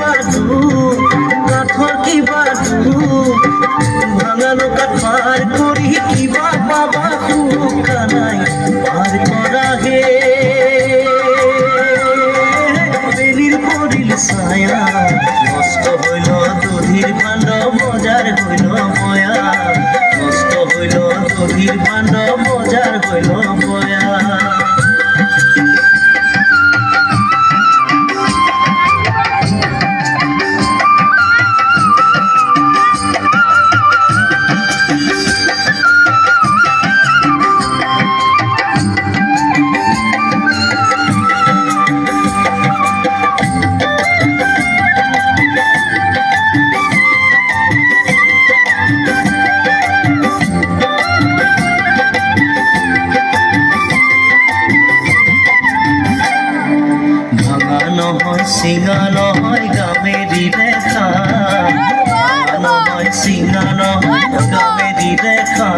বাদু কাঠর কিবা ভাঙানো কাঠ পার করি কিবা বাবা কানাই পার করা হে বেলির পড়িল ছায়া নষ্ট হইল দধির ভাণ্ড মজার হইল বয়া নষ্ট হইল দধির ভাণ্ড মজার হইল বয়া সিঙা নহয় গামেরি দেখা নহয় সিঙা নহয় গামেরি দেখা